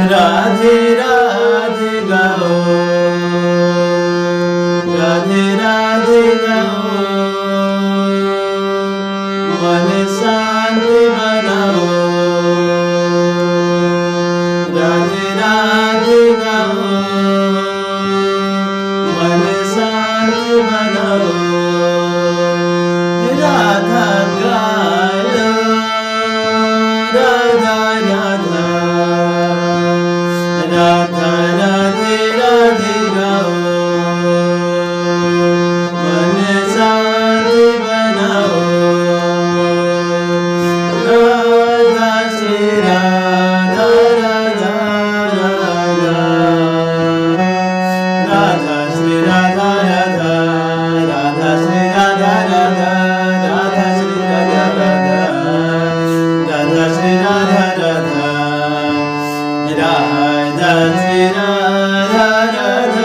राधे राधे गाओ, राधे राधे गाओ, मन शांत बनाओ। राधे राधे गाओ, मन शांत बनाओ। राधा गालो, राधा राधा, राधा राधे राधे गाओ, मन शांत बनाओ। राधा श्री राधा राधा राधा, राधा श्री राधा राधा, राधा श्री राधा राधा, राधा श्री राधा राधा, राधा श्री राधा राधा, राधा श्री राधा राधा।